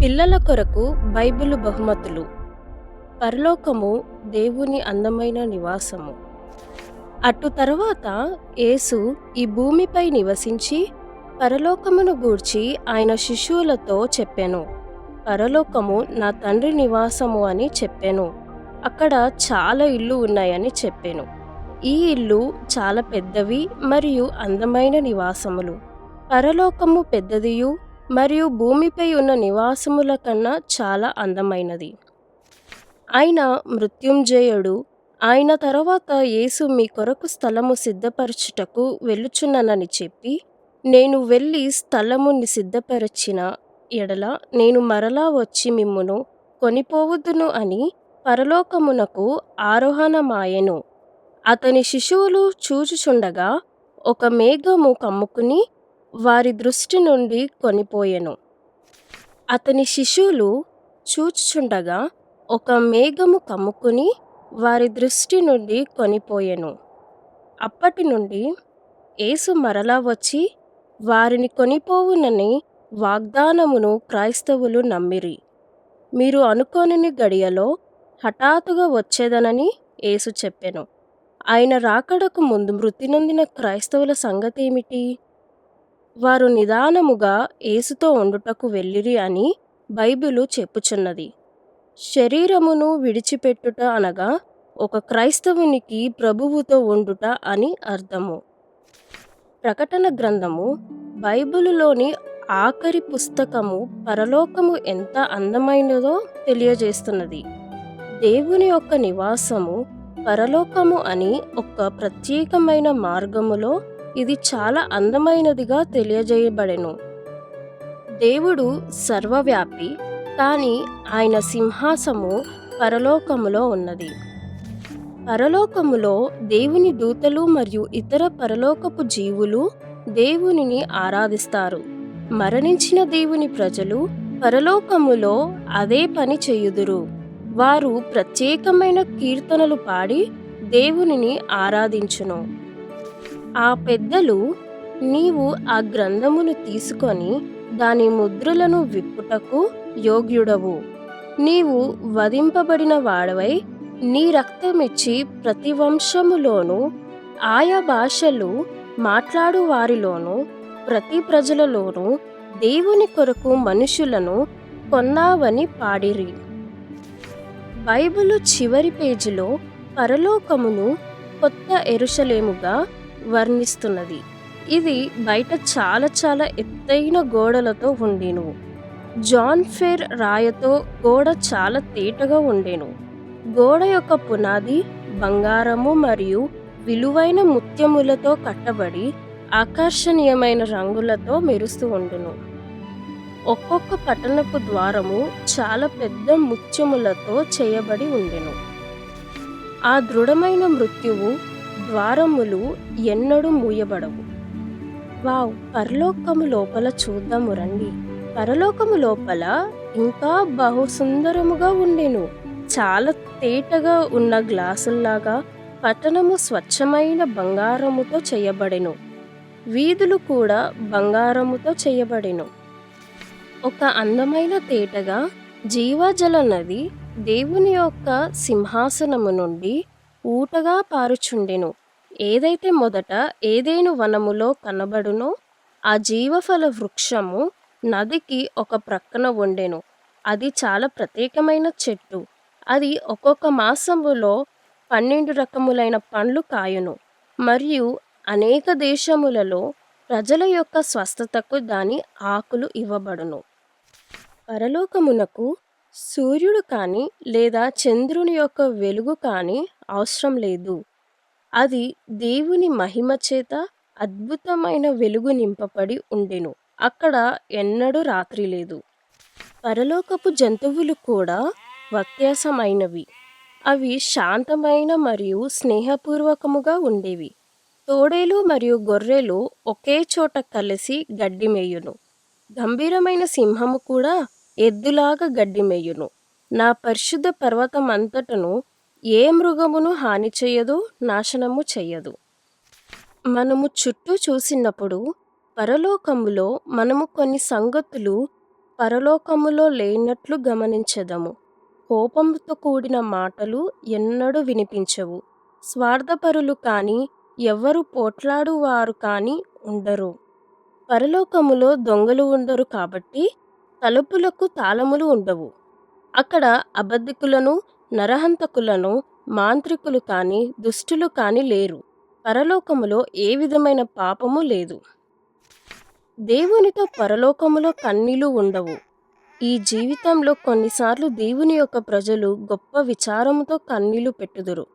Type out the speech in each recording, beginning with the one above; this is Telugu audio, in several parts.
పిల్లల కొరకు బైబిలు బహుమతులు. పరలోకము దేవుని అందమైన నివాసము. అటు తరువాత యేసు ఈ భూమిపై నివసించి పరలోకమును గూర్చి ఆయన శిష్యులతో చెప్పెను. పరలోకము నా తండ్రి నివాసము అని చెప్పెను. అక్కడ చాలా ఇళ్ళు ఉన్నాయని చెప్పెను. ఈ ఇళ్ళు చాలా పెద్దవి మరియు అందమైన నివాసములు. పరలోకము పెద్దదియు మరియు భూమిపై ఉన్న నివాసముల కన్నా చాలా అందమైనది. ఆయన మృత్యుంజయుడు. ఆయన తరువాత యేసు మీ కొరకు స్థలము సిద్ధపరచుటకు వెళ్ళుచున్నానని చెప్పి, నేను వెళ్ళి స్థలముని సిద్ధపరచిన ఎడల నేను మరలా వచ్చి మిమ్మును కొనిపోవుదును అని పరలోకమునకు ఆరోహణమాయెను. అతని శిష్యులు చూచుచుండగా ఒక మేఘము కమ్ముకుని వారి దృష్టి నుండి కొనిపోయెను. అతని శిష్యులు చూచుచుండగా ఒక మేఘము కమ్ముకుని వారి దృష్టి నుండి కొనిపోయెను. అప్పటి నుండి యేసు మరలా వచ్చి వారిని కొనిపోవునని వాగ్దానమును క్రైస్తవులు నమ్మిరి. మీరు అనుకోని గడియలో హఠాత్తుగా వచ్చేదనని యేసు చెప్పెను. ఆయన రాకడకు ముందు మృతి నొందిన క్రైస్తవుల సంగతేమిటి? వారు నిదానముగా యేసుతో ఉండుటకు వెళ్ళిరి అని బైబిలు చెప్పుచున్నది. శరీరమును విడిచిపెట్టుట అనగా ఒక క్రైస్తవునికి ప్రభువుతో ఉండుట అని అర్థము. ప్రకటన గ్రంథము బైబిలులోని ఆఖరి పుస్తకము పరలోకము ఎంత అందమైనదో తెలియజేస్తున్నది. దేవుని యొక్క నివాసము పరలోకము అని ఒక ప్రత్యేకమైన మార్గములో ఇది చాలా అందమైనదిగా తెలియజేయబడెను. దేవుడు సర్వవ్యాపి, కానీ ఆయన సింహాసము పరలోకములో ఉన్నది. పరలోకములో దేవుని దూతలు మరియు ఇతర పరలోకపు జీవులు దేవునిని ఆరాధిస్తారు. మరణించిన దేవుని ప్రజలు పరలోకములో అదే పని చేయుదురు. వారు ప్రత్యేకమైన కీర్తనలు పాడి దేవునిని ఆరాధించును. ఆ పెద్దలు, నీవు ఆ గ్రంథమును తీసుకొని దాని ముద్రలను విప్పుటకు యోగ్యుడవు. నీవు వధింపబడిన వాడవై నీ రక్తమిచ్చి ప్రతి వంశములోను ఆయా భాషలు మాట్లాడు వారిలోను ప్రతి ప్రజలలోనూ దేవుని కొరకు మనుషులను కొన్నావని పాడిరి. బైబిలు చివరి పేజీలో పరలోకమును కొత్త యెరూషలేముగా వర్ణిస్తున్నది. ఇది బయట చాలా ఎత్తైన గోడలతో ఉండెను. జాన్ ఫెర్ రాయతో గోడ చాలా తేటగా ఉండెను. గోడ యొక్క పునాది బంగారము మరియు విలువైన ముత్యములతో కట్టబడి ఆకర్షణీయమైన రంగులతో మెరుస్తూ ఉండును. ఒక్కొక్క పట్టణపు ద్వారము చాలా పెద్ద ముత్యములతో చేయబడి ఉండెను. ఆ దృఢమైన మృత్యువు ద్వారములు ఎన్నడూ మూయబడవు. వావ్! పరలోకము లోపల చూద్దాము రండి. పరలోకము లోపల ఇంకా బహు సుందరముగా ఉండెను. చాలా తేటగా ఉన్న గ్లాసుల్లాగా పట్టణము స్వచ్ఛమైన బంగారముతో చేయబడెను. వీధులు కూడా బంగారముతో చేయబడెను. ఒక అందమైన తేటగా జీవజల నది దేవుని యొక్క సింహాసనము నుండి ఊటగా పారుచుండెను. ఏదైతే మొదట ఏదెను వనములో కనబడునో ఆ జీవఫల వృక్షము నదికి ఒక ప్రక్కన ఉండెను. అది చాలా ప్రత్యేకమైన చెట్టు. అది ఒక్కొక్క మాసములో 12 రకములైన పండ్లు కాయును మరియు అనేక దేశములలో ప్రజల యొక్క స్వస్థతకు దాని ఆకులు ఇవ్వబడును. పరలోకమునకు సూర్యుడు కానీ లేదా చంద్రుని యొక్క వెలుగు కానీ అవసరం లేదు. అది దేవుని మహిమ చేత అద్భుతమైన వెలుగు నింపబడి ఉండెను. అక్కడ ఎన్నడూ రాత్రి లేదు. పరలోకపు జంతువులు కూడా వ్యత్యాసమైనవి. అవి శాంతమైన మరియు స్నేహపూర్వకముగా ఉండేవి. తోడేలు మరియు గొర్రెలు ఒకే చోట కలిసి గడ్డి మేయును. గంభీరమైన సింహము కూడా ఎద్దులాగా గడ్డి మేయును. నా పరిశుద్ధ పర్వతం అంతటను ఏ మృగమును హాని చేయదు, నాశనము చెయ్యదు. మనము చుట్టూ చూసినప్పుడు పరలోకములో మనము కొన్ని సంగతులు పరలోకములో లేనట్లు గమనించెదము. కోపంతో కూడిన మాటలు ఎన్నడూ వినిపించవు. స్వార్థపరులు కాని, ఎవ్వరు పోట్లాడువారు కాని ఉండరు. పరలోకములో దొంగలు ఉండరు కాబట్టి తలుపులకు తాళములు ఉండవు. అక్కడ అబద్ధికులను, నరహంతకులను, మాంత్రికులు కాని, దుష్టులు కాని లేరు. పరలోకములో ఏ విధమైన పాపము లేదు. దేవునితో పరలోకములో కన్నీళ్లు ఉండవు. ఈ జీవితంలో కొన్నిసార్లు దేవుని యొక్క ప్రజలు గొప్ప విచారముతో కన్నీళ్లు పెట్టుదురు.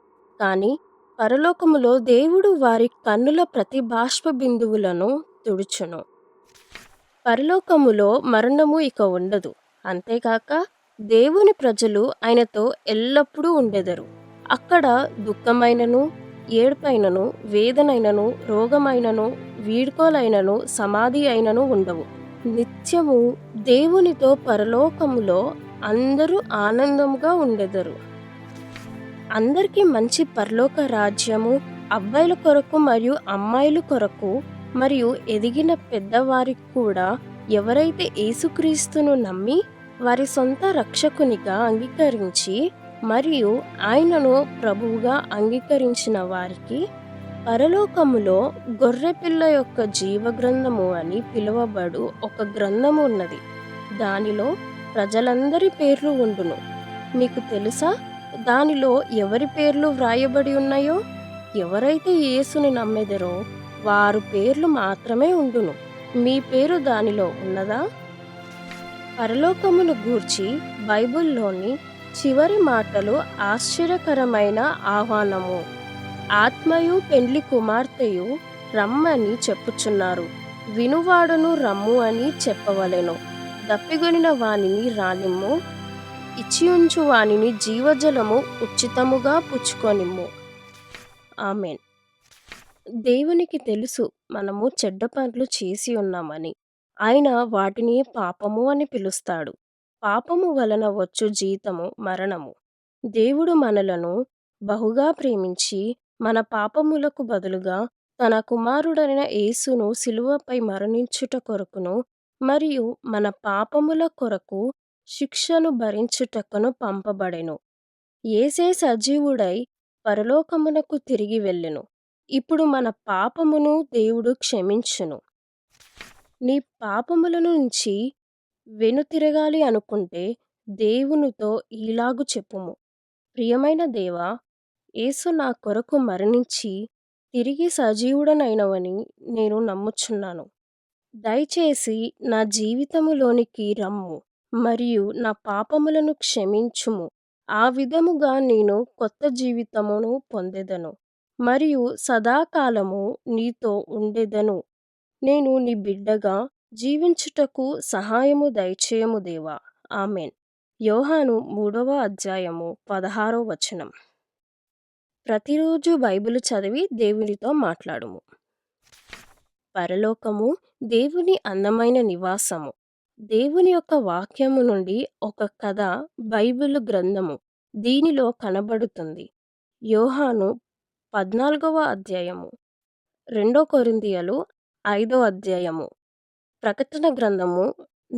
కానీ పరలోకములో దేవుడు వారి కన్నుల ప్రతి బాష్ప బిందువులను తుడుచును. పరలోకములో మరణము ఇక ఉండదు. అంతేకాక దేవుని ప్రజలు ఆయనతో ఎల్లప్పుడూ ఉండెదరు. అక్కడ దుఃఖమైనను, ఏడ్పైనను, వేదనైనను, రోగమైనను, వీడ్కోలైనను, సమాధి అయినను ఉండవు. నిత్యము దేవునితో పరలోకములో అందరూ ఆనందముగా ఉండెదరు. అందరికీ మంచి పరలోక రాజ్యము అబ్బాయిల కొరకు మరియు అమ్మాయిల కొరకు మరియు ఎదిగిన పెద్దవారికి కూడా ఎవరైతే యేసుక్రీస్తును నమ్మి వారి సొంత రక్షకునిగా అంగీకరించి మరియు ఆయనను ప్రభువుగా అంగీకరించిన వారికి పరలోకములో గొర్రెపిల్ల యొక్క జీవగ్రంథము అని పిలువబడు ఒక గ్రంథము ఉన్నది. దానిలో ప్రజలందరి పేర్లు ఉండును. మీకు తెలుసా దానిలో ఎవరి పేర్లు వ్రాయబడి ఉన్నాయో? ఎవరైతే యేసుని నమ్మెదరో వారు పేర్లు మాత్రమే ఉండును. మీ పేరు దానిలో ఉన్నదా? పరలోకమును గూర్చి బైబిల్లోని చివరి మాటలు ఆశ్చర్యకరమైన ఆహ్వానము. ఆత్మయు పెండ్లి కుమార్తెయు రమ్మని చెప్పుచున్నారు. వినువాడును రమ్ము అని చెప్పవలెను. దప్పిగొనిన వానిని రానిమ్ము, ఇచ్చియుంచు వానిని జీవజలము ఉచితముగా పుచ్చుకొనిమ్ము. ఆమెన్. దేవునికి తెలుసు మనము చెడ్డ పనులు చేసి ఉన్నామని. ఆయన వాటిని పాపము అని పిలుస్తాడు. పాపము వలన వచ్చు జీతము మరణము. దేవుడు మనలను బహుగా ప్రేమించి మన పాపములకు బదులుగా తన కుమారుడైన యేసును సిలువపై మరణించుట కొరకును మరియు మన పాపముల కొరకు శిక్షను భరించుటకును పంపబడెను. యేసే సజీవుడై పరలోకమునకు తిరిగి వెళ్ళెను. ఇప్పుడు మన పాపమును దేవుడు క్షమించును. నీ పాపముల నుంచి వెనుతిరగాలి అనుకుంటే దేవునితో ఈలాగు చెప్పుము. ప్రియమైన దేవా, యేసు నా కొరకు మరణించి తిరిగి సజీవుడనైనవని నేను నమ్ముచున్నాను. దయచేసి నా జీవితములోనికి రమ్ము మరియు నా పాపములను క్షమించుము. ఆ విధముగా నేను కొత్త జీవితమును పొందెదను మరియు సదాకాలము నీతో ఉండెదను. నేను నీ బిడ్డగా జీవించుటకు సహాయము దయచేయము దేవా. ఆమెన్. యోహాను 3వ అధ్యాయము 16వ వచనం. ప్రతిరోజు బైబిల్ చదివి దేవునితో మాట్లాడుము. పరలోకము దేవుని అందమైన నివాసము. దేవుని యొక్క వాక్యము నుండి ఒక కథ బైబిల్ గ్రంథము దీనిలో కనబడుతుంది. యోహాను 14వ అధ్యాయము, 2 కొరింథీయులు 5వ అధ్యాయము, ప్రకటన గ్రంథము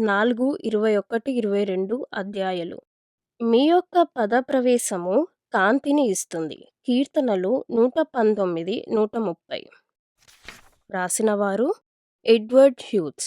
4, 21, 22 అధ్యాయాలు. మీ యొక్క పద ప్రవేశము కాంతిని ఇస్తుంది. కీర్తనలు 119, 130. రాసినవారు ఎడ్వర్డ్ హ్యూజ్.